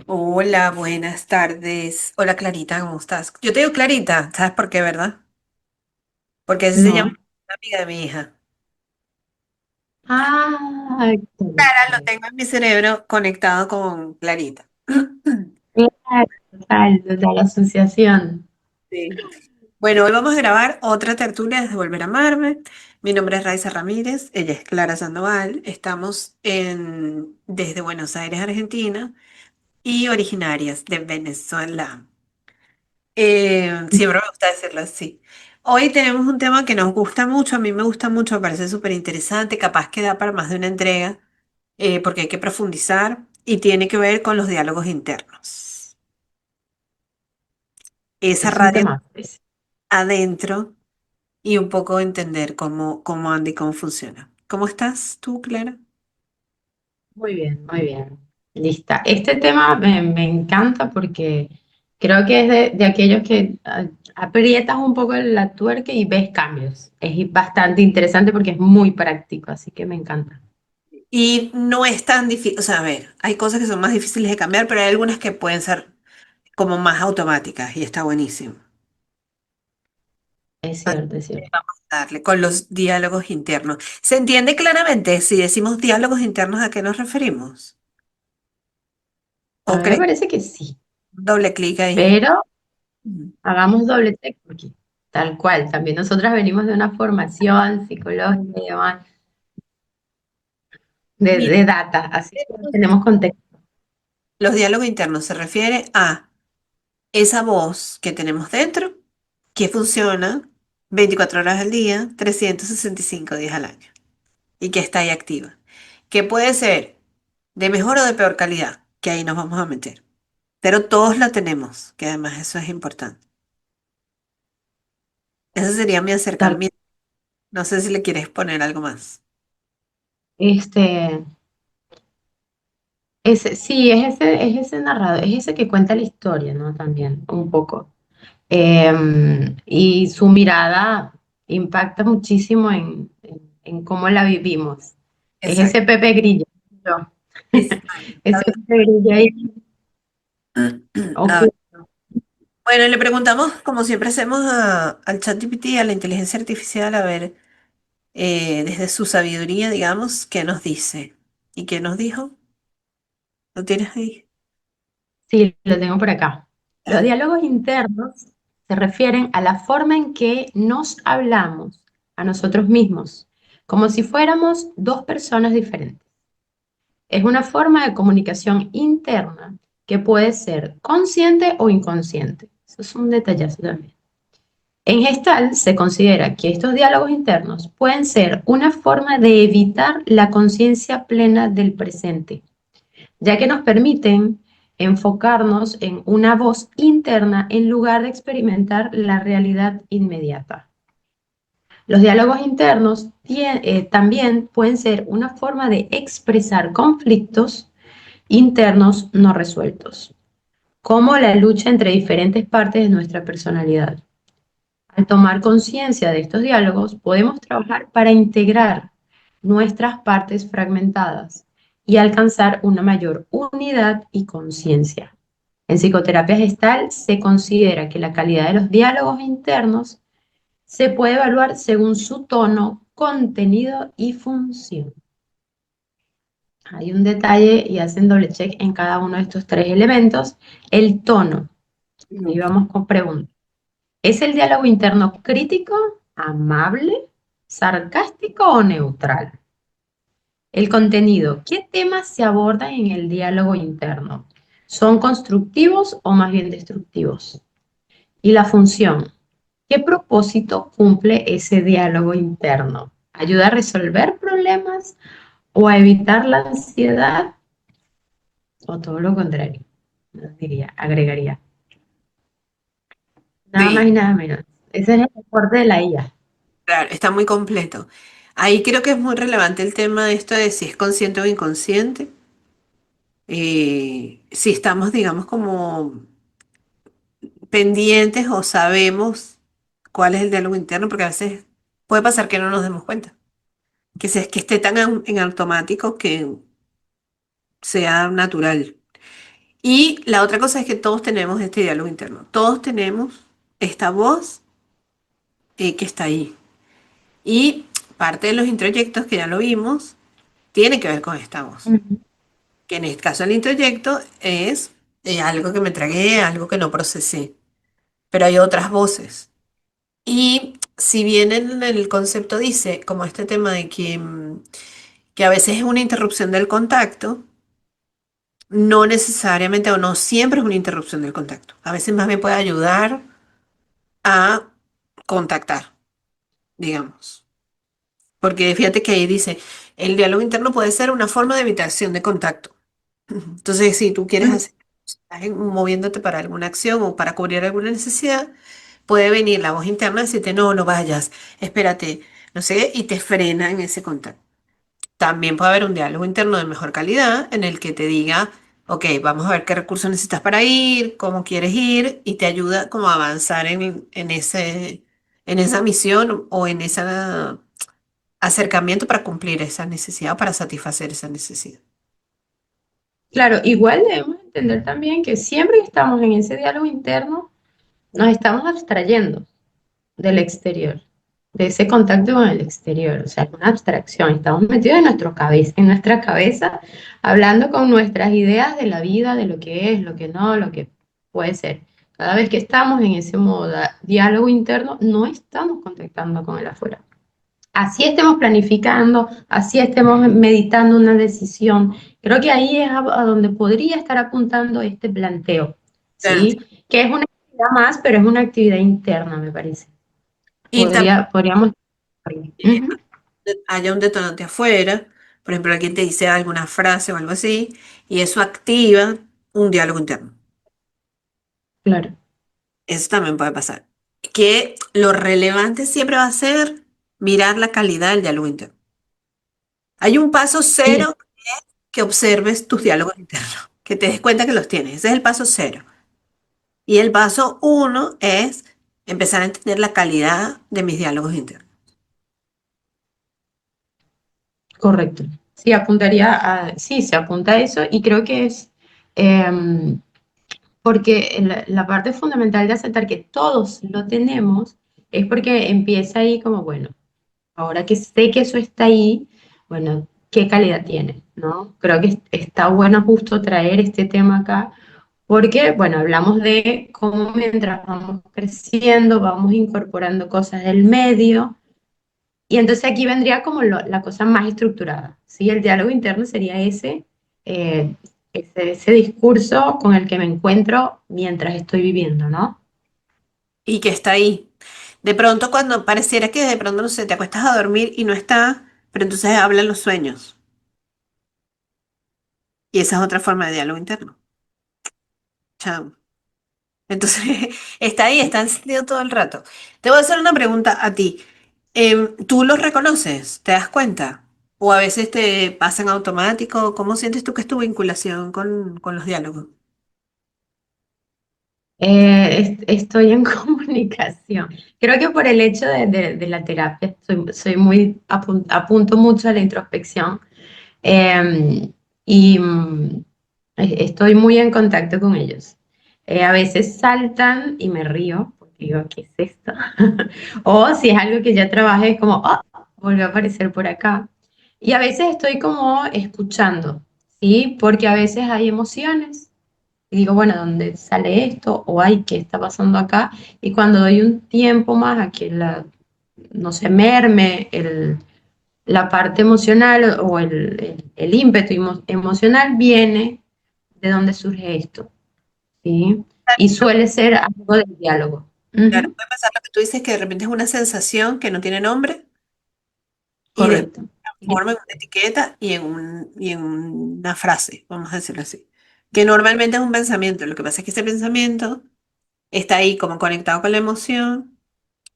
Hola, buenas tardes. Hola Clarita, ¿cómo estás? Yo te digo Clarita, ¿sabes por qué, verdad? Porque así se llama No. la amiga de mi hija. Ah, Clara, lo tengo en mi cerebro conectado con Clarita. claro, total, total asociación. Sí. Bueno, hoy vamos a grabar otra tertulia desde Volver a Amarme. Mi nombre es Raiza Ramírez, ella es Clara Sandoval. Estamos desde Buenos Aires, Argentina, y originarias de Venezuela. Siempre me gusta decirlo así. Hoy tenemos un tema que nos gusta mucho, a mí me gusta mucho, me parece súper interesante, capaz que da para más de una entrega, porque hay que profundizar y tiene que ver con los diálogos internos. Esa Es un radio tema. adentro y un poco entender cómo anda y cómo funciona. ¿Cómo estás tú, Clara? Muy bien, muy bien. Lista. Este tema me encanta porque creo que es de aquellos que aprietas un poco la tuerca y ves cambios. Es bastante interesante porque es muy práctico, así que me encanta. Y no es tan difícil, o sea, a ver, hay cosas que son más difíciles de cambiar, pero hay algunas que pueden ser como más automáticas y está buenísimo. Es cierto, es cierto. Darle con los diálogos internos. ¿Se entiende claramente si decimos diálogos internos a qué nos referimos? A ¿O mí me crees parece que sí, doble clic ahí? pero Mm. hagamos doble check porque tal cual, también nosotras venimos de una formación psicológica y demás, Mira, de data, así que tenemos contexto. los diálogos internos se refiere a esa voz que tenemos dentro que funciona 24 horas al día, 365 días al año y que está ahí activa. Que puede ser de mejor o de peor calidad, que ahí nos vamos a meter. Pero todos la tenemos, que además eso es importante. Ese sería mi Tal, acercamiento. No sé si le quieres poner algo más. este, sí, es ese narrador, es ese que cuenta la historia, ¿no? También, un poco. Y su mirada impacta muchísimo en cómo la vivimos. Es Exacto. ese Pepe Grillo. ¿No? Exacto. Ese Pepe Grillo ahí. A ver, Ok. bueno, le preguntamos, como siempre hacemos al ChatGPT, a la inteligencia artificial, a ver, desde su sabiduría, digamos, qué nos dice. ¿Y qué nos dijo? ¿Lo tienes ahí? Sí, lo tengo por acá. Los Dale. diálogos internos se refieren a la forma en que nos hablamos a nosotros mismos, como si fuéramos dos personas diferentes. Es una forma de comunicación interna que puede ser consciente o inconsciente. Eso es un detallazo también. En Gestalt se considera que estos diálogos internos pueden ser una forma de evitar la conciencia plena del presente, ya que nos permiten enfocarnos en una voz interna en lugar de experimentar la realidad inmediata. Los diálogos internos también pueden ser una forma de expresar conflictos internos no resueltos, como la lucha entre diferentes partes de nuestra personalidad. Al tomar conciencia de estos diálogos, podemos trabajar para integrar nuestras partes fragmentadas y alcanzar una mayor unidad y conciencia. En psicoterapia gestal se considera que la calidad de los diálogos internos se puede evaluar según su tono, contenido y función. Hay un detalle y hacen doble check en cada uno de estos tres elementos. El tono. Ahí vamos con preguntas. ¿Es el diálogo interno crítico, amable, sarcástico o neutral? El contenido. ¿Qué temas se abordan en el diálogo interno? ¿Son constructivos o más bien destructivos? Y la función. ¿Qué propósito cumple ese diálogo interno? ¿Ayuda a resolver problemas o a evitar la ansiedad o todo lo contrario? No diría, agregaría. Nada más y Sí, nada menos. Ese es el aporte de la IA. claro, está muy completo. Ahí creo que es muy relevante el tema de esto de si es consciente o inconsciente. Si estamos, digamos, como pendientes o sabemos cuál es el diálogo interno, porque a veces puede pasar que no nos demos cuenta, que esté tan en automático que sea natural. Y la otra cosa es que todos tenemos este diálogo interno. Todos tenemos esta voz que está ahí. Y parte de los introyectos que ya lo vimos tiene que ver con esta voz. Ujú. Que en este caso el introyecto es algo que me tragué, algo que no procesé. Pero hay otras voces. Y si bien en el concepto dice, como este tema de que a veces es una interrupción del contacto, no necesariamente o no siempre es una interrupción del contacto. A veces más bien puede ayudar a contactar, digamos. Porque fíjate que ahí dice, el diálogo interno puede ser una forma de evitación de contacto. Entonces, si tú quieres Ujú. hacer, estás moviéndote para alguna acción o para cubrir alguna necesidad, puede venir la voz interna y decirte, no, no vayas, espérate, no sé, qué, y te frena en ese contacto. También puede haber un diálogo interno de mejor calidad en el que te diga, ok, vamos a ver qué recursos necesitas para ir, cómo quieres ir, y te ayuda como a avanzar en esa misión o en ese acercamiento para cumplir esa necesidad o para satisfacer esa necesidad. Claro, igual debemos entender también que siempre que estamos en ese diálogo interno, nos estamos abstrayendo del exterior, de ese contacto con el exterior, o sea, es una abstracción, estamos metidos en nuestra cabeza, hablando con nuestras ideas de la vida, de lo que es, lo que no, lo que puede ser. Cada vez que estamos en ese modo de diálogo interno, no estamos contactando con el afuera. Así estemos planificando, así estemos meditando una decisión. Creo que ahí es a donde podría estar apuntando este planteo, Claro. ¿sí? Que es una actividad más, pero es una actividad interna, me parece. Y también Podríamos. que Ujú. haya un detonante afuera, por ejemplo, alguien te dice alguna frase o algo así, y eso activa un diálogo interno. Claro. Eso también puede pasar. Que lo relevante siempre va a ser mirar la calidad del diálogo interno. Hay un paso Sí, cero que observes tus diálogos internos, que te des cuenta que los tienes. Ese es el paso cero. Y el paso uno es empezar a entender la calidad de mis diálogos internos. correcto. Sí, sí, se apunta a eso y creo que es em, porque la parte fundamental de aceptar que todos lo tenemos es porque empieza ahí como, bueno, ahora que sé que eso está ahí, bueno, ¿qué calidad tiene? ¿No? Creo que está bueno justo traer este tema acá, porque, bueno, hablamos de cómo mientras vamos creciendo, vamos incorporando cosas del medio, y entonces aquí vendría como la cosa más estructurada, ¿sí? El diálogo interno sería eh, ese discurso con el que me encuentro mientras estoy viviendo, ¿no? Y que está ahí. De pronto, cuando pareciera que de pronto, no sé, te acuestas a dormir y no está, pero entonces hablan los sueños. Y esa es otra forma de diálogo interno. Chao. Entonces, está ahí, está encendido todo el rato. Te voy a hacer una pregunta a ti. ¿Tú los reconoces? ¿Te das cuenta? ¿O a veces te pasan automático? ¿Cómo sientes tú que es tu vinculación con los diálogos? Estoy en comunicación. Creo que por el hecho de la terapia, soy muy, apunto mucho a la introspección. Eh, y estoy muy en contacto con ellos. A veces saltan y me río, porque digo, ¿qué es esto? O si es algo que ya trabajé, es como, oh, volvió a aparecer por acá. Y a veces estoy como escuchando, ¿sí? Porque a veces hay emociones. Y digo, bueno, ¿dónde sale esto? O ay, ¿qué está pasando acá? Y cuando doy un tiempo más a que no se merme la parte emocional o el ímpetu emocional viene de donde surge esto, ¿sí? Y suele ser algo del diálogo. Claro, Ujú. puede pasar lo que tú dices, que de repente es una sensación que no tiene nombre y después Correcto. se transforma en una etiqueta y en una frase, vamos a decirlo así. Que normalmente es un pensamiento. Lo que pasa es que ese pensamiento está ahí como conectado con la emoción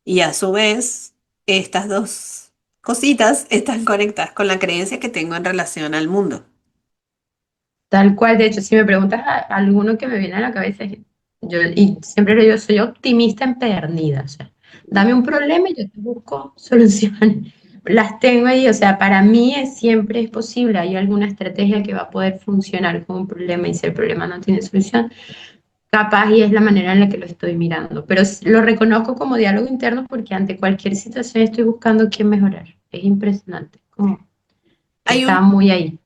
y a su vez estas dos cositas están conectadas con la creencia que tengo en relación al mundo. Tal cual, de hecho, si me preguntas alguno que me viene a la cabeza, y siempre lo digo, soy optimista empedernida, o sea, dame un problema y yo te busco soluciones. las tengo ahí, o sea, para mí siempre es posible, hay alguna estrategia que va a poder funcionar con un problema y si el problema no tiene solución, capaz y es la manera en la que lo estoy mirando, pero lo reconozco como diálogo interno porque ante cualquier situación estoy buscando qué mejorar. Es impresionante, como Hay está un, muy ahí.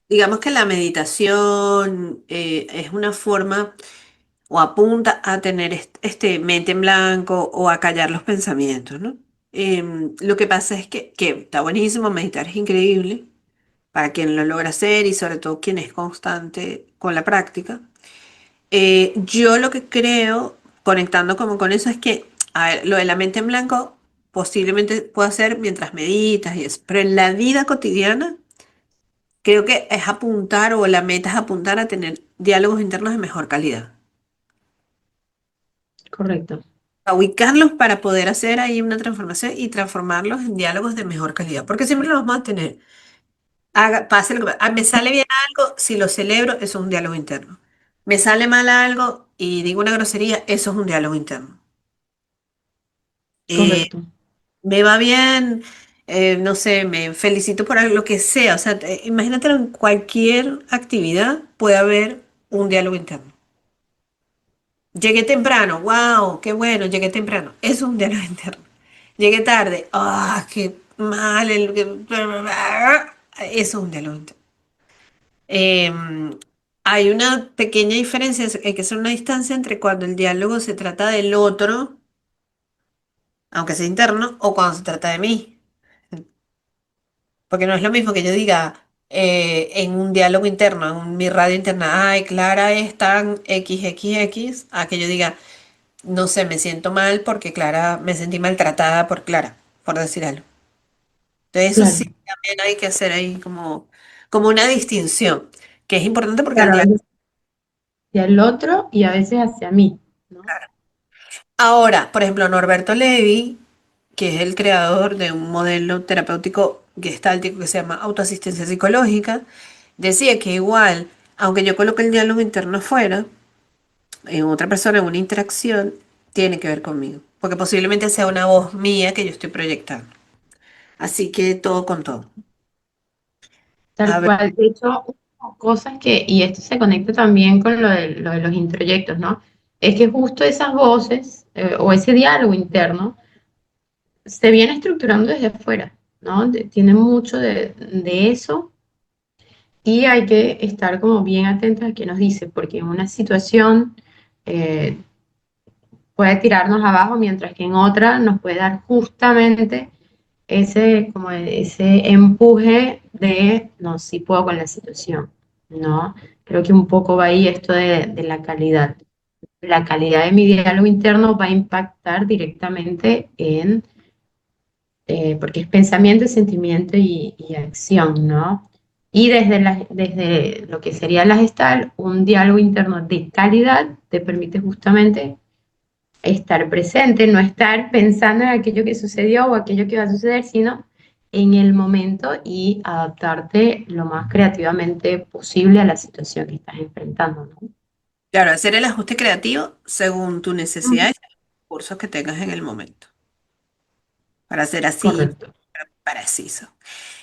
digamos que la meditación es una forma o apunta a tener mente en blanco o a callar los pensamientos, ¿no? Lo que pasa es que está buenísimo, meditar es increíble para quien lo logra hacer y sobre todo quien es constante con la práctica. Yo lo que creo, conectando como con eso, es que, a ver, lo de la mente en blanco posiblemente pueda ser mientras meditas y eso, pero en la vida cotidiana creo que es apuntar o la meta es apuntar a tener diálogos internos de mejor calidad. Correcto, A ubicarlos para poder hacer ahí una transformación y transformarlos en diálogos de mejor calidad, porque siempre los vamos a tener. Pase lo que pase. Me sale bien algo, si lo celebro, eso es un diálogo interno. Me sale mal algo y digo una grosería, eso es un diálogo interno. Eh, correcto. Me va bien, no sé, me felicito por algo, lo que sea. O sea, imagínatelo en cualquier actividad puede haber un diálogo interno. Llegué temprano, wow, qué bueno, llegué temprano. Eso es un diálogo interno. Llegué tarde, ah, qué mal. Eso es un diálogo interno. Hay una pequeña diferencia, hay que hacer una distancia entre cuando el diálogo se trata del otro, aunque sea interno, o cuando se trata de mí. Porque no es lo mismo que yo diga en un diálogo interno, mi radio interna, ay, Clara es tan XXX, a que yo diga, no sé, me siento mal porque Clara, me sentí maltratada por Clara, por decir algo. Entonces eso Claro, sí también hay que hacer ahí como una distinción, que es importante porque el claro, a diálogo... veces hacia el otro y a veces hacia mí, ¿no? Ahora, por ejemplo, Norberto Levi, que es el creador de un modelo terapéutico gestáltico que se llama autoasistencia psicológica, decía que igual, aunque yo coloque el diálogo interno afuera, en otra persona, en una interacción, tiene que ver conmigo, porque posiblemente sea una voz mía que yo estoy proyectando. Así que todo con todo. Tal A ver, cual. De hecho, cosas que, y esto se conecta también con lo de los introyectos, ¿no? Es que justo esas voces o ese diálogo interno se viene estructurando desde afuera, ¿no? Tiene mucho de eso y hay que estar como bien atentos a qué nos dice, porque en una situación eh, puede tirarnos abajo, mientras que en otra nos puede dar justamente ese, como ese empuje de, no, sí puedo con la situación, ¿no? Creo que un poco va ahí esto de la calidad. La calidad de mi diálogo interno va a impactar directamente en porque es pensamiento, sentimiento y acción, ¿no? Y desde lo que sería la gestal, un diálogo interno de calidad te permite justamente estar presente, no estar pensando en aquello que sucedió o aquello que va a suceder, sino en el momento y adaptarte lo más creativamente posible a la situación que estás enfrentando, ¿no? claro, hacer el ajuste creativo según tu necesidad Ujú. y los recursos que tengas en el momento, para ser así Correcto. preciso.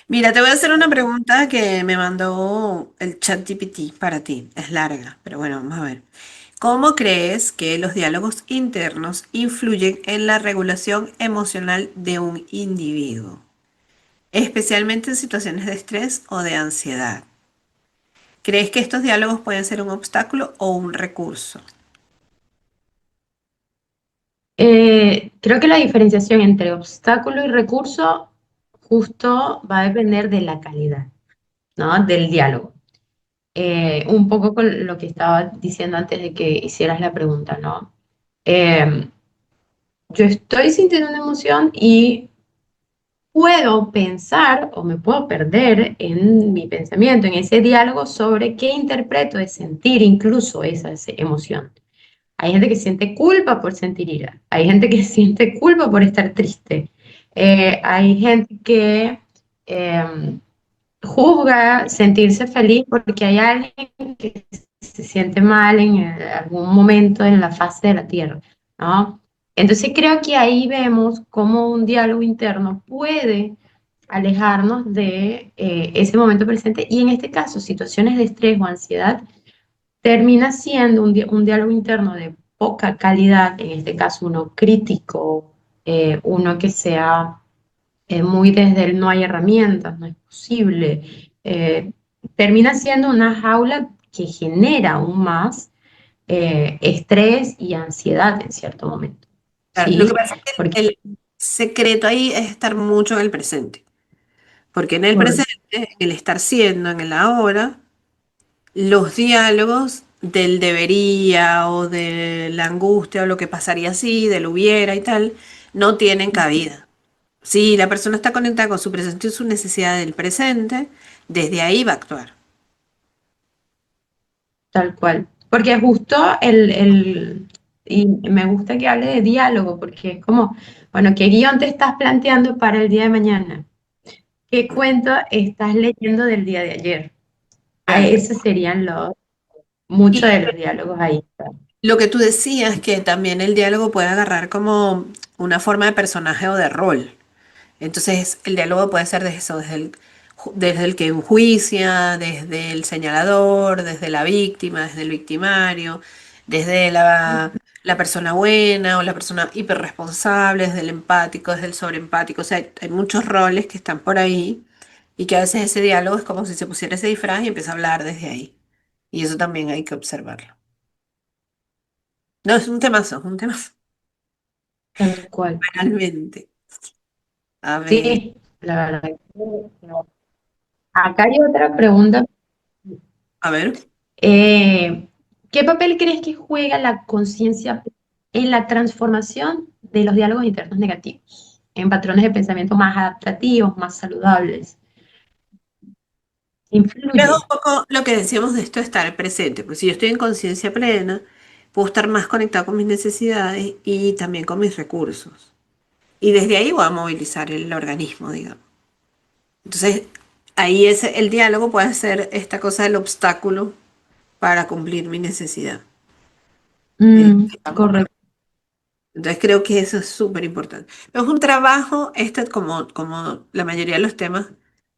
Mira, te voy a hacer una pregunta que me mandó el ChatGPT para ti. Es larga, pero bueno, vamos a ver. ¿Cómo crees que los diálogos internos influyen en la regulación emocional de un individuo, especialmente en situaciones de estrés o de ansiedad? ¿Crees que estos diálogos pueden ser un obstáculo o un recurso? Creo que la diferenciación entre obstáculo y recurso justo va a depender de la calidad, ¿no? Del diálogo. Un poco con lo que estaba diciendo antes de que hicieras la pregunta, ¿no? Eh, yo estoy sintiendo una emoción y puedo pensar o me puedo perder en mi pensamiento, en ese diálogo sobre qué interpreto de sentir incluso esa emoción. Hay gente que siente culpa por sentir ira, hay gente que siente culpa por estar triste, hay gente que juzga sentirse feliz porque hay alguien que se siente mal en algún momento en la fase de la Tierra, ¿no? Entonces creo que ahí vemos cómo un diálogo interno puede alejarnos de ese momento presente y en este caso, situaciones de estrés o ansiedad, termina siendo un diálogo interno de poca calidad, en este caso uno crítico, uno que sea muy desde el no hay herramientas, no es posible, termina siendo una jaula que genera aún más estrés y ansiedad en cierto momento, Claro, lo que ¿sí? pasa es que Porque, el secreto ahí es estar mucho en el presente, porque en el correcto, presente, el estar siendo en el ahora, los diálogos del debería o de la angustia o lo que pasaría si, del hubiera y tal, no tienen cabida. Si la persona está conectada con su presente y su necesidad del presente, desde ahí va a actuar. tal cual. Porque justo y me gusta que hable de diálogo, porque es como, bueno, ¿qué guión te estás planteando para el día de mañana? ¿Qué cuento estás leyendo del día de ayer? A Claro. esos serían muchos Y de los diálogos ahí. lo que tú decías, que también el diálogo puede agarrar como una forma de personaje o de rol. Entonces, el diálogo puede ser desde eso, desde el que enjuicia, desde el señalador, desde la víctima, desde el victimario, desde la persona buena o la persona hiperresponsable, desde el empático, desde el sobreempático. O sea, hay muchos roles que están por ahí y que a veces ese diálogo es como si se pusiera ese disfraz y empieza a hablar desde ahí. Y eso también hay que observarlo. No, es un temazo, es un temazo. Tal cual. Realmente. A ver, Sí, la verdad. Acá hay otra pregunta. a ver. Eh, ¿Qué papel crees que juega la conciencia en la transformación de los diálogos internos negativos, en patrones de pensamiento más adaptativos, más saludables? Es un Influye. poco lo que decíamos de esto de estar presente, pues si yo estoy en conciencia plena, puedo estar más conectado con mis necesidades y también con mis recursos. Y desde ahí voy a movilizar el organismo, digamos. Entonces, ahí el diálogo puede ser esta cosa del obstáculo para cumplir mi necesidad. Digamos. Correcto. Entonces creo que eso es súper importante. Pero es un trabajo, como la mayoría de los temas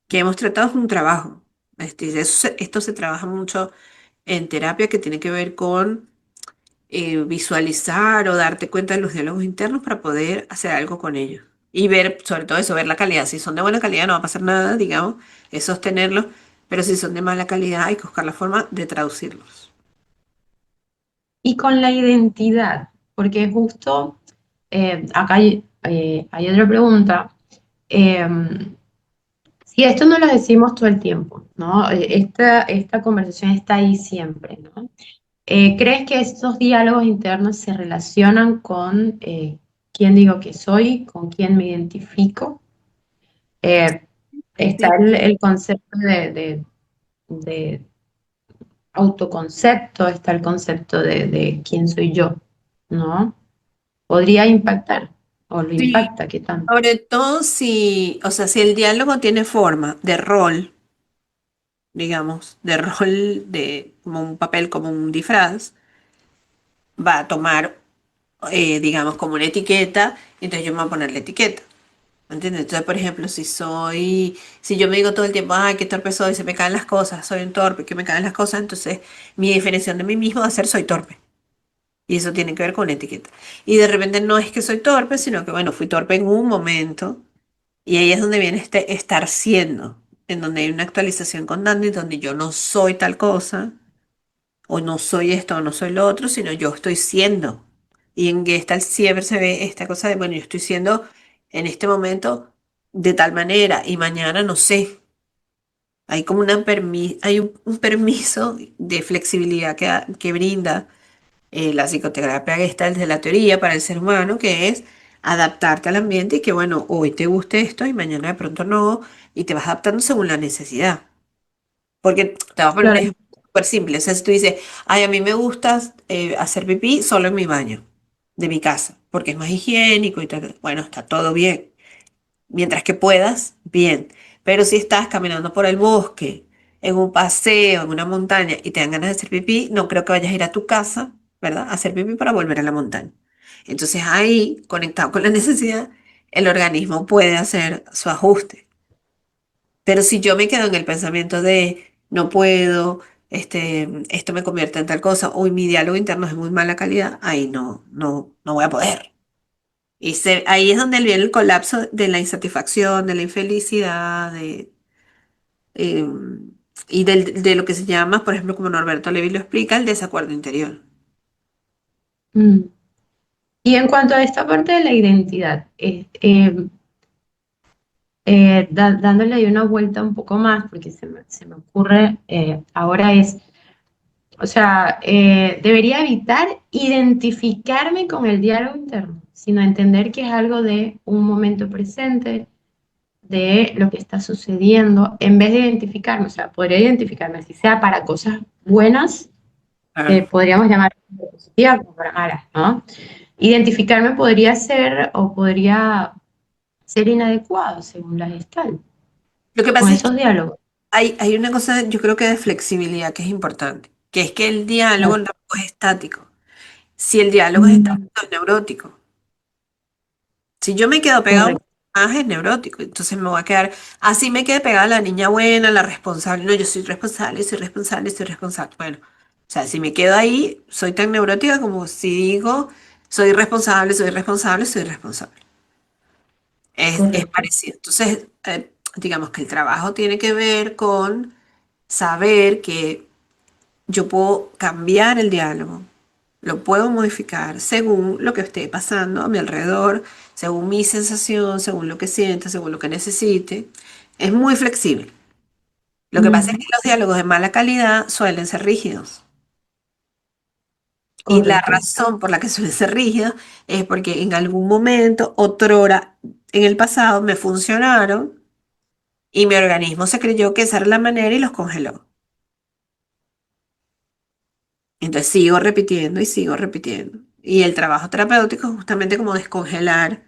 que hemos tratado, es un trabajo. Esto se trabaja mucho en terapia que tiene que ver con visualizar o darte cuenta de los diálogos internos para poder hacer algo con ellos. Y ver, sobre todo eso, ver la calidad. Si son de buena calidad no va a pasar nada, digamos, es sostenerlos, pero si son de mala calidad hay que buscar la forma de traducirlos. Y con la identidad, porque justo acá hay otra pregunta. Eh, si esto no lo decimos todo el tiempo, ¿no? Esta conversación está ahí siempre, ¿no? ¿Crees que estos diálogos internos se relacionan con quién digo que soy, con quién me identifico? Eh, Está Sí. el concepto de autoconcepto, está el concepto de quién soy yo, ¿no? Podría impactar, o lo Sí, impacta, ¿qué tanto? sobre todo si, o sea, si el diálogo tiene forma de rol, digamos, de rol de como un papel, como un disfraz, va a tomar, digamos, como una etiqueta, y entonces yo me voy a poner la etiqueta. ¿Me entiendes? Entonces, por ejemplo, si yo me digo todo el tiempo, ay, qué torpe soy, se me caen las cosas, soy un torpe, que me caen las cosas, entonces mi definición de mí mismo va a ser soy torpe. Y eso tiene que ver con una etiqueta. Y de repente no es que soy torpe, sino que, bueno, fui torpe en un momento. Y ahí es donde viene este estar siendo, en donde hay una actualización constante, y donde yo no soy tal cosa, o no soy esto, o no soy lo otro, sino yo estoy siendo. Y en Gestalt siempre se ve esta cosa de, bueno, yo estoy siendo en este momento de tal manera, y mañana no sé. Hay como hay un permiso de flexibilidad que brinda la psicoterapia Gestalt de la teoría para el ser humano, que es adaptarte al ambiente y que, bueno, hoy te guste esto y mañana de pronto no, y te vas adaptando según la necesidad. Porque te voy a poner un Claro. ejemplo súper simple. O sea, si tú dices, ay, a mí me gusta hacer pipí solo en mi baño de mi casa, porque es más higiénico y tal, bueno, está todo bien. Mientras que puedas, bien. Pero si estás caminando por el bosque, en un paseo, en una montaña y te dan ganas de hacer pipí, no creo que vayas a ir a tu casa, ¿verdad? A hacer pipí para volver a la montaña. Entonces ahí, conectado con la necesidad, el organismo puede hacer su ajuste. Pero si yo me quedo en el pensamiento de no puedo, esto me convierte en tal cosa, o mi diálogo interno es de muy mala calidad, ahí no voy a poder. Ahí es donde viene el colapso de la insatisfacción, de la infelicidad, eh, y de lo que se llama, por ejemplo, como Norberto Levi lo explica, el desacuerdo interior. Mm. Y en cuanto a esta parte de la identidad, dándole ahí una vuelta un poco más, porque se me ocurre ahora es, o sea, debería evitar identificarme con el diálogo interno, sino entender que es algo de un momento presente, de lo que está sucediendo, en vez de identificarme, o sea, podría identificarme, si sea para cosas buenas, que Claro. podríamos llamar positivas como para malas, ¿no? Identificarme podría ser o podría ser inadecuado según la Gestalt, Lo que con pasa es que esos diálogos. hay una cosa, yo creo que de flexibilidad que es importante, que es que el diálogo Claro. no es estático. Si el diálogo es Mm, estático, es neurótico. Si yo me quedo pegado a un correcto, personaje, es neurótico. Entonces me voy a quedar, así me quedé pegada a la niña buena, la responsable. No, yo soy responsable, soy responsable, soy responsable. Bueno, o sea, si me quedo ahí, soy tan neurótica como si digo, soy responsable, soy responsable, soy responsable. Es correcto. parecido. Entonces, digamos que el trabajo tiene que ver con saber que yo puedo cambiar el diálogo, lo puedo modificar según lo que esté pasando a mi alrededor, según mi sensación, según lo que sienta, según lo que necesite. Es muy flexible. Lo que pasa es Mm, que los diálogos de mala calidad suelen ser rígidos. Y la correcto. razón por la que suelen ser rígidos es porque en algún momento, otrora, en el pasado, me funcionaron y mi organismo se creyó que esa era la manera y los congeló. Entonces sigo repitiendo y sigo repitiendo. Y el trabajo terapéutico es justamente como descongelar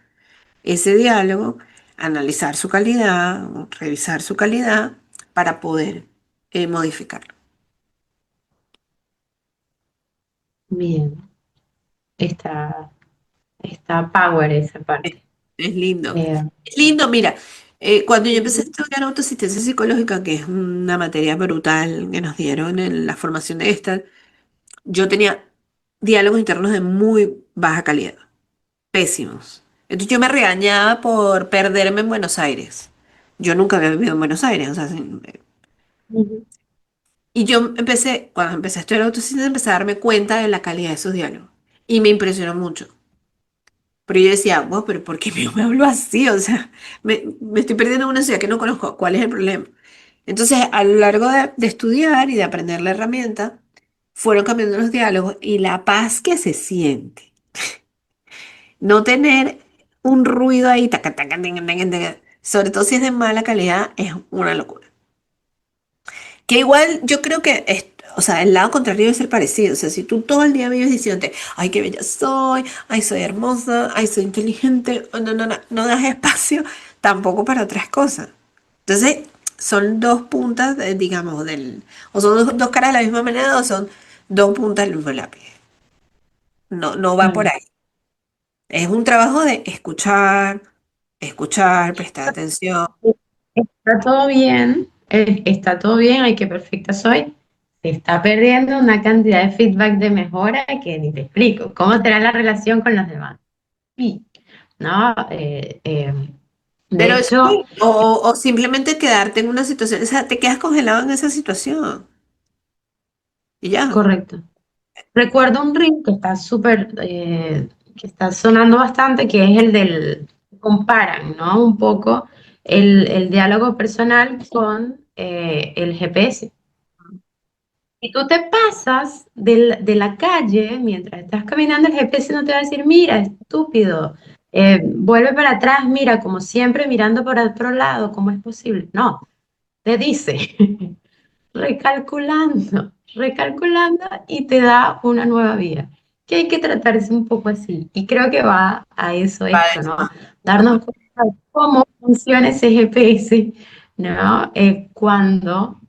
ese diálogo, analizar su calidad, o revisar su calidad para poder modificarlo. Bien, está, está power esa Es, parte. es lindo. Eh, Es lindo, mira, cuando yo empecé a estudiar autoasistencia psicológica, que es una materia brutal que nos dieron en la formación de esta, yo tenía diálogos internos de muy baja calidad, pésimos. Entonces yo me regañaba por perderme en Buenos Aires. Yo nunca había vivido en Buenos Aires, o sea, Ujú. y yo empecé, cuando empecé a estudiar autocine, empecé a darme cuenta de la calidad de esos diálogos. Y me impresionó mucho. Pero yo decía, bueno, pero ¿por qué me hablo así? O sea, me estoy perdiendo en una ciudad que no conozco. ¿Cuál es el problema? Entonces, a lo largo de estudiar y de aprender la herramienta, fueron cambiando los diálogos y la paz que se siente. No tener un ruido ahí, taca, taca, taca, taca, taca, sobre todo si es de mala calidad, es una locura. Que igual yo creo que o sea, el lado contrario debe ser parecido. O sea, si tú todo el día vives diciéndote, ay, qué bella soy, ay, soy hermosa, ay, soy inteligente, oh, no das espacio tampoco para otras cosas. Entonces, son dos puntas, digamos, o son dos caras de la misma moneda o son dos puntas del mismo lápiz. No va por Claro. ahí. Es un trabajo de escuchar, escuchar, prestar atención. Está todo bien, está todo bien, ay, qué perfecta soy. Se está perdiendo una cantidad de feedback de mejora que ni te explico. ¿Cómo será la relación con los demás? Sí, ¿no? De Pero eso, hecho, o simplemente quedarte en una situación, o sea, te quedas congelado en esa situación y ya. correcto. Recuerdo un reel que está súper, que está sonando bastante, que es el del, comparan, ¿no? Un poco el diálogo personal con el GPS. Si tú te pasas de la calle mientras estás caminando, el GPS no te va a decir, mira, estúpido, vuelve para atrás, mira, como siempre, mirando por otro lado, ¿cómo es posible? No, te dice, recalculando, recalculando y te da una nueva vía. Que hay que tratarse un poco así. Y creo que va a eso Para esto, ¿no? eso. Darnos cuenta de cómo funciona ese GPS, ¿no? Cuando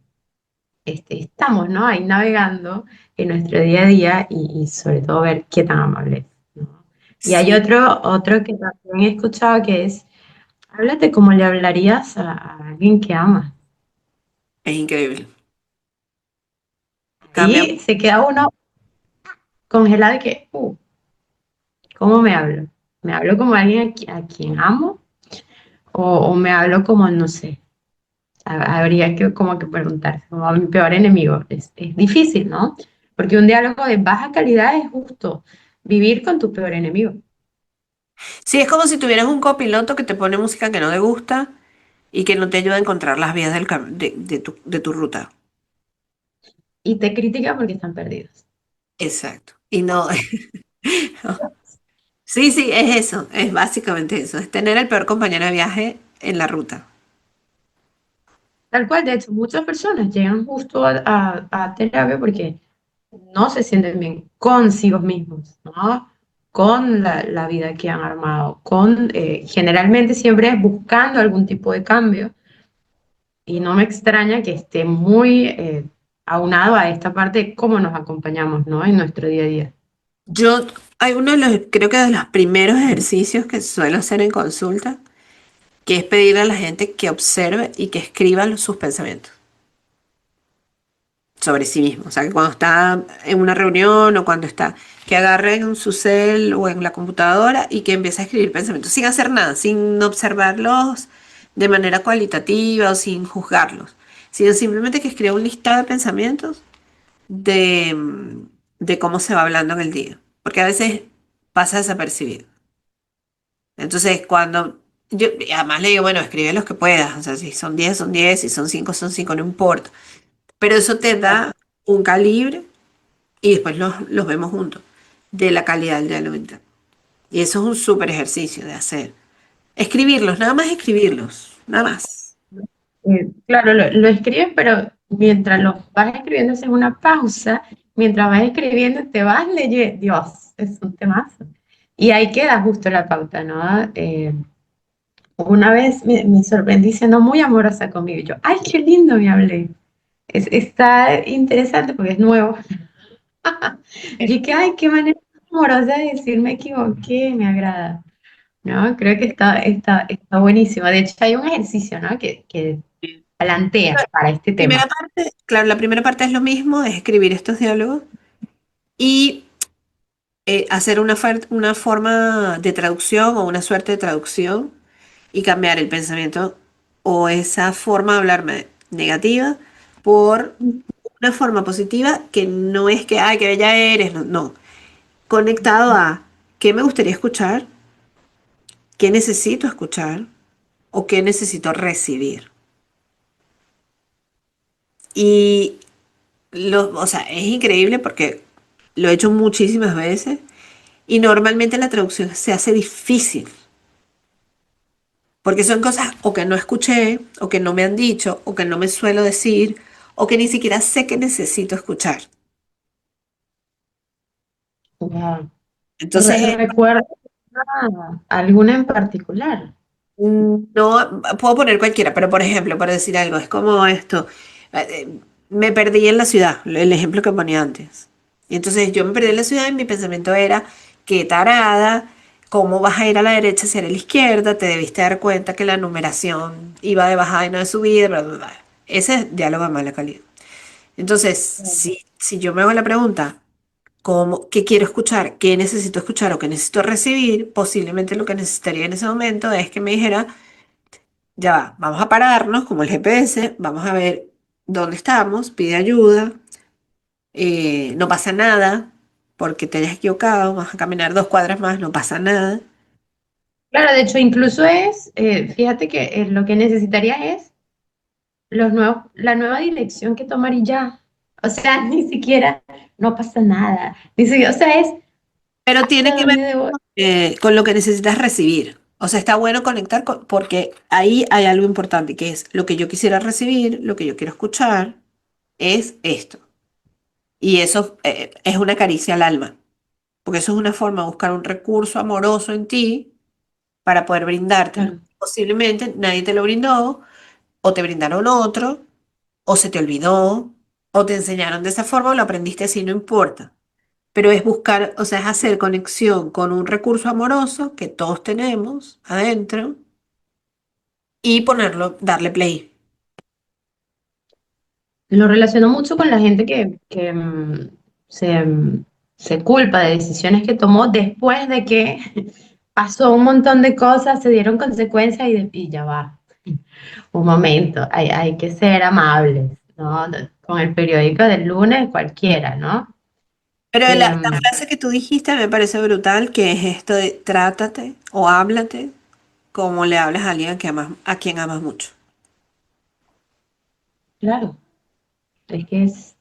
estamos, ¿no? Ahí navegando en nuestro día a día y sobre todo ver qué tan amable es, ¿no? Y hay Sí, otro que también he escuchado que es, háblate como le hablarías a alguien que amas. Es increíble. Cambia. Ahí se queda uno congelado y que, ¿cómo me hablo? ¿Me hablo como alguien a quien amo? O me hablo como, no sé, habría que como que preguntarse, como a mi peor enemigo. Es difícil, ¿no? Porque un diálogo de baja calidad es justo vivir con tu peor enemigo. Sí, es como si tuvieras un copiloto que te pone música que no te gusta y que no te ayuda a encontrar las vías de tu ruta. Y te critica porque están perdidos. Exacto. Y no, sí, sí, es eso, es básicamente eso, es tener el peor compañero de viaje en la ruta. Tal cual, de hecho, muchas personas llegan justo a terapia porque no se sienten bien consigo mismos, ¿no? Con la vida que han armado, generalmente siempre es buscando algún tipo de cambio y no me extraña que esté muy aunado a esta parte de cómo nos acompañamos, ¿no? En nuestro día a día. Yo, hay uno de los, creo que de los primeros ejercicios que suelo hacer en consulta, que es pedirle a la gente que observe y que escriba sus pensamientos sobre sí mismo. O sea, que cuando está en una reunión o cuando está, que agarre en su cel o en la computadora y que empiece a escribir pensamientos sin hacer nada, sin observarlos de manera cualitativa o sin juzgarlos, sino simplemente que escriba un listado de pensamientos de, de cómo se va hablando en el día. Porque a veces pasa desapercibido. Entonces, cuando yo, y además le digo, bueno, escribe los que puedas, o sea, si son 10 son 10 si son 5 no importa. Pero eso te Claro. da un calibre y después los vemos juntos de la calidad del diálogo interno. Y eso es un súper ejercicio de hacer. Escribirlos, nada más escribirlos, nada más. Claro, lo escribes, pero mientras lo vas escribiendo haces una pausa, mientras vas escribiendo te vas leyendo, Dios, es un temazo. Y ahí queda justo la pauta, ¿no? Una vez me sorprendí siendo muy amorosa conmigo. Y yo, ay, qué lindo me hablé. Está interesante porque es nuevo. Y que, ay, qué manera amorosa de decir me equivoqué, me agrada. ¿No? Creo que está buenísimo. De hecho, hay un ejercicio, ¿no? Que plantea para este Primera tema. parte, claro, la primera parte es lo mismo, es escribir estos diálogos y hacer una forma de traducción o una suerte de traducción y cambiar el pensamiento o esa forma de hablarme negativa por una forma positiva que no es que, ay, qué bella eres, no, no. Conectado a qué me gustaría escuchar, qué necesito escuchar o qué necesito recibir. Y o sea, es increíble porque lo he hecho muchísimas veces y normalmente la traducción se hace difícil porque son cosas o que no escuché o que no me han dicho o que no me suelo decir o que ni siquiera sé que necesito escuchar. Wow. Entonces, ¿Recuerdas alguna en particular? no puedo poner cualquiera, pero por ejemplo, para decir algo, es como esto. Me perdí en la ciudad, el ejemplo que ponía antes. Y entonces yo me perdí en la ciudad y mi pensamiento era, qué tarada, ¿cómo vas a ir a la derecha si era a la izquierda? Te debiste dar cuenta que la numeración iba de bajada y no de subida, bla, bla, bla. Ese es diálogo de mala calidad. Entonces, si yo me hago la pregunta, ¿qué quiero escuchar? ¿Qué necesito escuchar o qué necesito recibir? Posiblemente lo que necesitaría en ese momento es que me dijera, ya va, vamos a pararnos como el GPS, vamos a ver dónde estamos, pide ayuda, no pasa nada porque te hayas equivocado, vas a caminar 2 cuadras más, no pasa nada. Claro, de hecho, incluso fíjate que lo que necesitaría es la nueva dirección que tomar y ya. O sea, ni siquiera, no pasa nada. Ni siquiera, o sea, es Pero tiene hacia que ver dónde debo. con lo que necesitas recibir. O sea, está bueno conectar porque ahí hay algo importante, que es lo que yo quisiera recibir, lo que yo quiero escuchar, es esto. Y eso es una caricia al alma, porque eso es una forma de buscar un recurso amoroso en ti para poder brindártelo. Claro. Posiblemente nadie te lo brindó, o te brindaron otro, o se te olvidó, o te enseñaron de esa forma, o lo aprendiste así, no importa. Pero es buscar, o sea, es hacer conexión con un recurso amoroso que todos tenemos adentro y ponerlo, darle play. Lo relaciono mucho con la gente se, se culpa de decisiones que tomó después de que pasó un montón de cosas, se dieron consecuencias y ya va. Un momento, hay que ser amables, ¿no? Con el periódico del lunes cualquiera, ¿no? Pero la Em, frase que tú dijiste me parece brutal, que es esto de trátate o háblate como le hablas a alguien que amas, a quien amas mucho. claro, es que es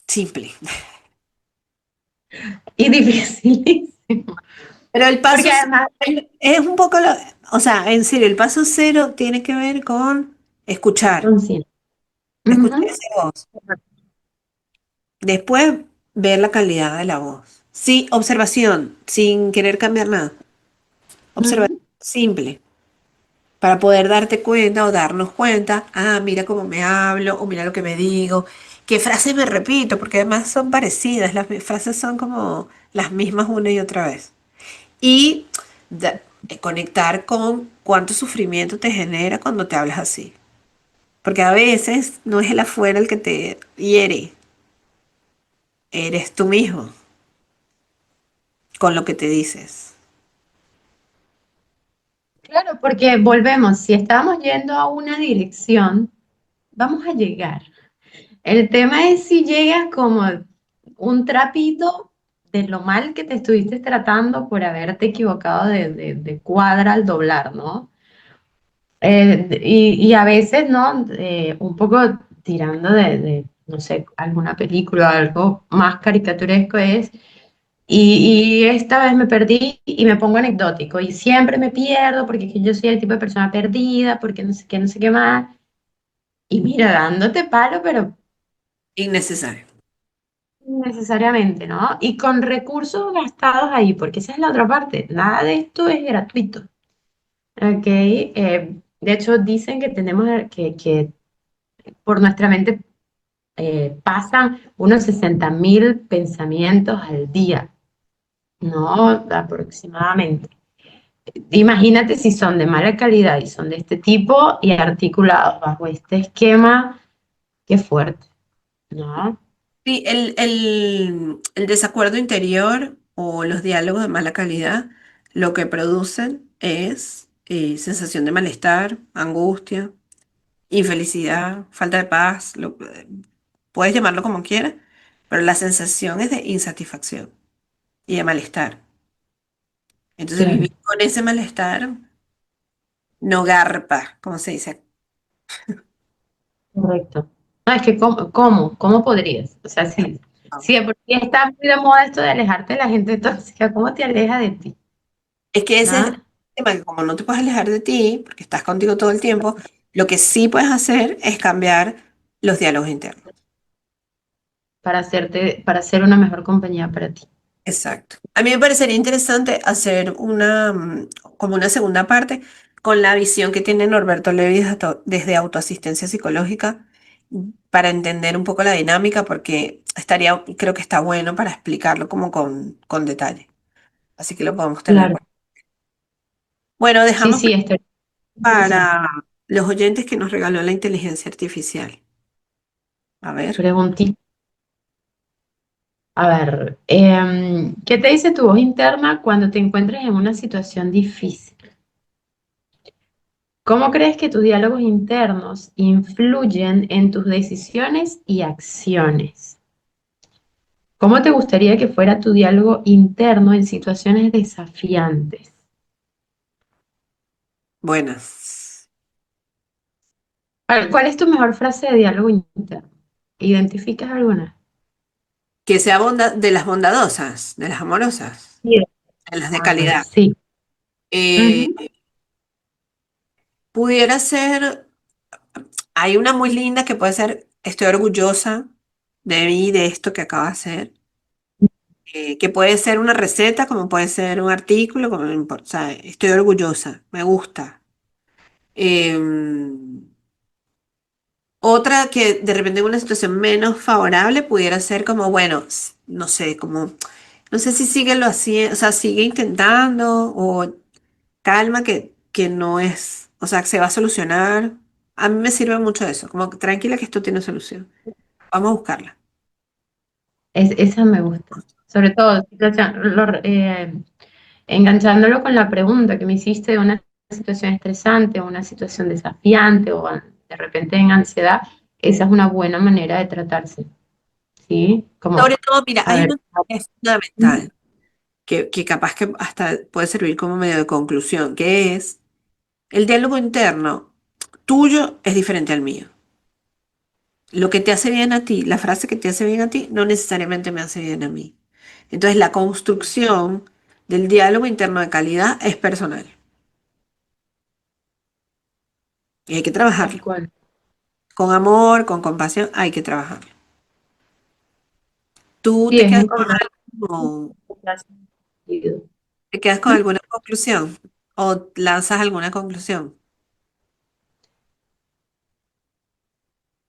Simple. y dificilísimo. Pero el paso Porque además, es un poco, o sea, en serio, el paso cero tiene que ver con escuchar, consciente. escuchar Ujú, esa voz. Después, ver la calidad de la voz. Sí, observación, sin querer cambiar nada. Observación ujú. simple, para poder darte cuenta o darnos cuenta, ah, mira cómo me hablo, o mira lo que me digo, qué frases me repito, porque además son parecidas, las frases son como las mismas una y otra vez. Y conectar con cuánto sufrimiento te genera cuando te hablas así. Porque a veces no es el afuera el que te hiere, eres tú mismo con lo que te dices. Claro, porque volvemos, si estamos yendo a una dirección, vamos a llegar. El tema es si llegas como un trapito de lo mal que te estuviste tratando por haberte equivocado de cuadra al doblar, ¿no? Y a veces, ¿no? Un poco tirando no sé, alguna película, algo más caricaturesco es, y esta vez me perdí y me pongo anecdótico, y siempre me pierdo porque es que yo soy el tipo de persona perdida, porque no sé qué más, y mira, dándote palo, pero Innecesario. necesariamente, ¿no? Y con recursos gastados ahí, porque esa es la otra parte. Nada de esto es gratuito. ¿Ok? De hecho, dicen que tenemos que por nuestra mente pasan unos 60.000 pensamientos al día, ¿no? Aproximadamente. Imagínate si son de mala calidad y son de este tipo y articulados bajo este esquema, qué fuerte, ¿no? Sí, el desacuerdo interior o los diálogos de mala calidad lo que producen es sensación de malestar, angustia, infelicidad, falta de paz, puedes llamarlo como quieras, pero la sensación es de insatisfacción y de malestar. Entonces Claro. vivir con ese malestar no garpa, como se dice. Correcto. No, es que ¿cómo podrías? O sea, si de por sí está muy de moda esto de alejarte de la gente tóxica, ¿cómo te aleja de ti? Es que ese es el ¿Ah? tema, que como no te puedes alejar de ti, porque estás contigo todo el tiempo, lo que sí puedes hacer es cambiar los diálogos internos. Para ser una mejor compañía para ti. Exacto. A mí me parecería interesante hacer como una segunda parte con la visión que tiene Norberto Levi desde autoasistencia psicológica para entender un poco la dinámica, porque creo que está bueno para explicarlo como con detalle. Así que lo podemos tener. Claro. Bueno, Sí, dejamos sí, esto es interesante. para los oyentes que nos regaló la inteligencia artificial. A ver. Preguntita. A ver, ¿qué te dice tu voz interna cuando te encuentres en una situación difícil? ¿Cómo crees que tus diálogos internos influyen en tus decisiones y acciones? ¿Cómo te gustaría que fuera tu diálogo interno en situaciones desafiantes? Buenas. A ver, ¿cuál es tu mejor frase de diálogo interno? ¿Identificas alguna? Que sea de las bondadosas, de las amorosas, Sí. de las de Ah, calidad. sí. Eh, Ujú. pudiera ser, hay una muy linda que puede ser, estoy orgullosa de mí, de esto que acabo de hacer. Que puede ser una receta, como puede ser un artículo, como no importa. O sea, estoy orgullosa, me gusta. Em, Otra que de repente en una situación menos favorable pudiera ser como, bueno, no sé, como, no sé si sigue lo haciendo, o sea, sigue intentando o calma que no es, o sea, que se va a solucionar. A mí me sirve mucho eso, como que tranquila que esto tiene solución. Vamos a buscarla. Esa me gusta. Sobre todo, enganchándolo con la pregunta que me hiciste de una situación estresante o una situación desafiante o de repente en ansiedad, esa es una buena manera de tratarse, ¿sí? Sobre Como, todo, mira, a hay ver, una que es ujú, fundamental, que capaz que hasta puede servir como medio de conclusión, que es el diálogo interno tuyo es diferente al mío. Lo que te hace bien a ti, la frase que te hace bien a ti, no necesariamente me hace bien a mí. Entonces, la construcción del diálogo interno de calidad es personal y hay que tal trabajarlo. cual. Con amor, con compasión, hay que trabajarlo. ¿Tú Sí, te es quedas con encontrar algo, un sentido. te quedas con ¿Mm? alguna conclusión o lanzas alguna conclusión?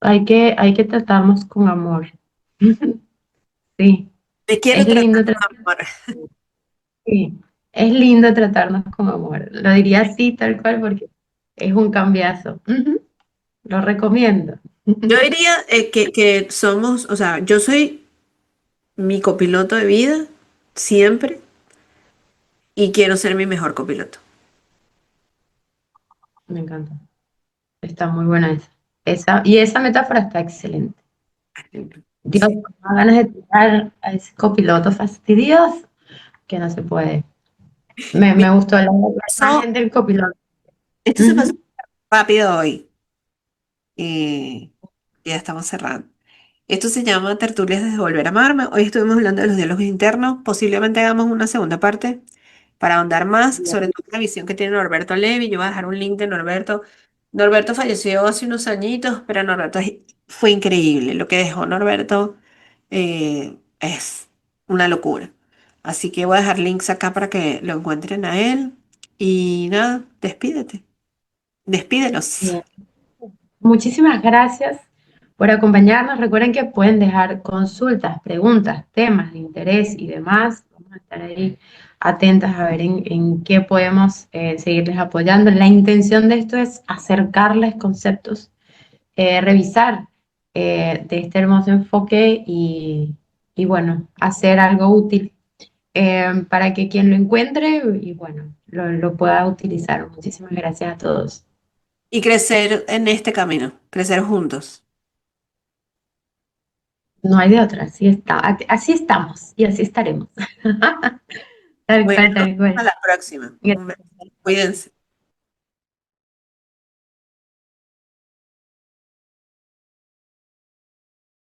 Hay que tratarnos con amor. Sí, Te quiero es tratar lindo con amor. sí, es lindo tratarnos con amor. Lo diría así, tal cual, porque es un cambiazo. Ujú, lo recomiendo. Yo diría que somos, o sea, yo soy mi copiloto de vida siempre y quiero ser mi mejor copiloto. Me encanta. Está muy buena esa. Y esa metáfora está excelente. Dios, Sí. me da ganas de tirar a ese copiloto fastidioso que no se puede. Me Mira, gustó la pasó- imagen del copiloto. esto se pasó Ujú. rápido hoy y ya estamos cerrando. Esto se llama Tertulias desde Volver a Amarme. Hoy estuvimos hablando de los diálogos internos. Posiblemente hagamos una segunda parte para ahondar más sobre Bien, todo la visión que tiene Norberto Levi. Yo voy a dejar un link de Norberto. Norberto falleció hace unos añitos, pero fue increíble. Lo que dejó Norberto es una locura. Así que voy a dejar links acá para que lo encuentren a él. Y nada, despídete. Despídelos. bien. Muchísimas gracias por acompañarnos. Recuerden que pueden dejar consultas, preguntas, temas de interés y demás. Vamos a estar ahí atentas a ver en qué podemos seguirles apoyando. La intención de esto es acercarles conceptos, revisar de este hermoso enfoque y bueno, hacer algo útil para que quien lo encuentre y bueno, lo pueda utilizar. Muchísimas gracias a todos. Y crecer en este camino, crecer juntos. No hay de otra, así está, así estamos y así estaremos. Tal Bueno, cual, tal a cual. la próxima. Un beso. Cuídense.